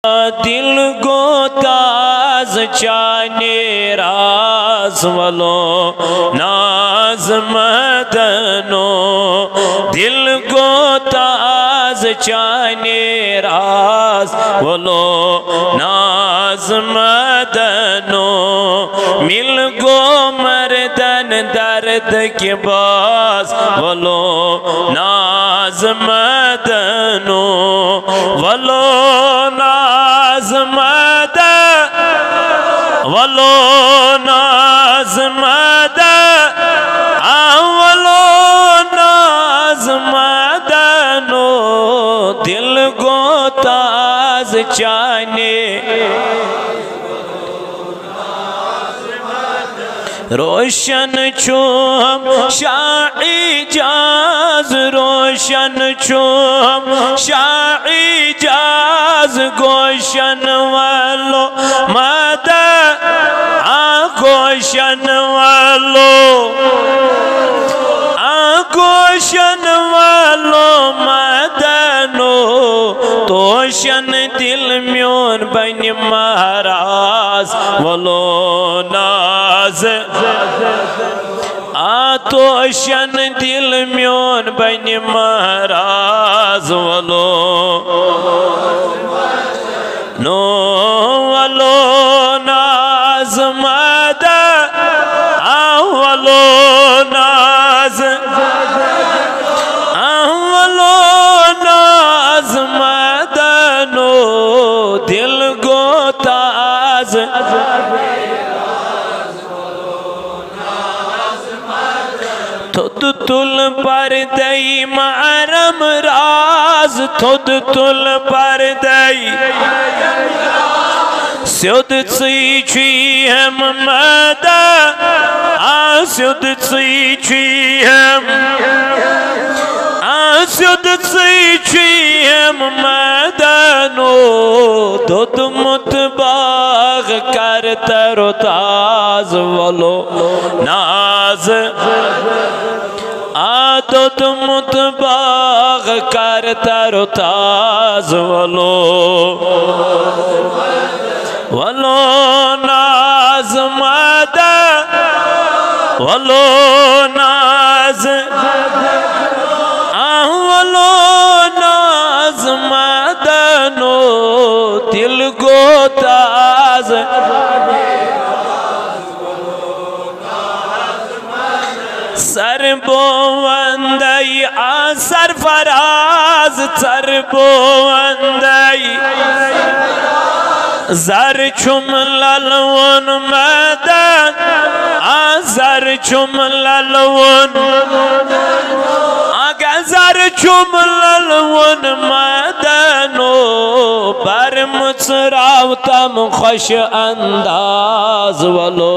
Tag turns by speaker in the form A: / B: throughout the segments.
A: दिल गो ताज चाने राज वलो नाज मदनो दिल गो ताज चाने राज वलो नाज मदनो मिल गो मर्दन दर्द के बास वलो नाज मदनो वलो नाज मद वलो नाज मद वलो नाज मदनो दिल गो ताज चाने रोशन चुम शाही जाज रोशन चुम शाही जाज गोशन वालो मद गोशन वालो गोशन वालो मदनो तोशन दिल म्योन बन महाराज वलो नाज तोशन दिल म्योन बन महाराज वलो नो वलो नाज मद वलो नाज वलो नाज मदनो दिल गो ताज थुद तुल पर दई मारम राज थुद तुल पर दई स्युद ची हम मद स्युद ची हम स्युद ची हम मदनो दुद मुत बाग कर तरो ताज वलो नाज दुद मुत बाग कर तरो ताज वलो वलो नाज मद वलो नाज वलो नाज मदनो दिल गो ताज सरबो वंदई सरफराज सरबो वंदई जर चुम ललवन मदन जर चुम ललवन जर चुम ललवन मदनो पर मुस्कुराव तम खुश अंदाज वलो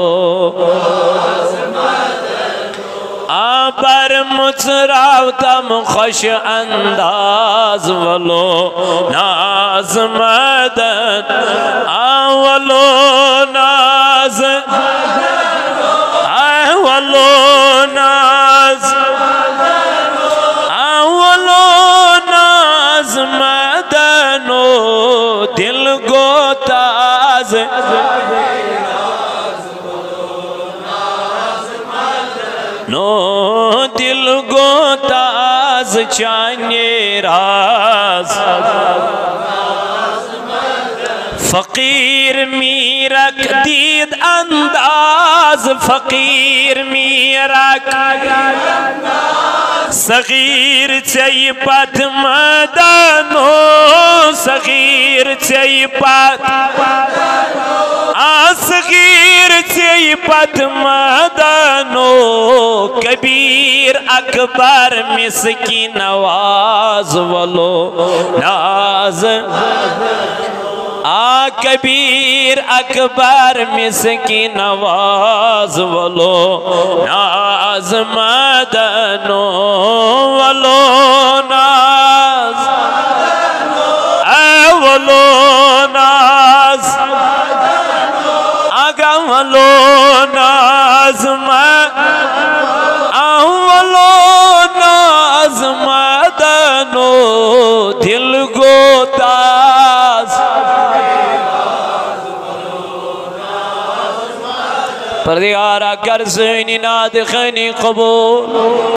A: पर मुस्कुराव तम खुश अंदाज वलो नाज मदन वलो नाज वलो नाज वलो नाज मदनो दिल गो ताज नो दिल गो ताज चाने राज फकीर मीरक दीद अंदाज फकीर मीरक सगीर चई पथ मदनो सगीर चई पथ सगीर चई पथ मदनो कबीर अकबर मिसकी नवाज वलो नाज कबीर अकबर मिसकी नवाज वलो नाज मदनो वलो नाज वलो नाज आगा वलो नाज वलो नाज मदनो दिल गो ताज परदिगारा कर ज़ीनी नाद खैनी कबूल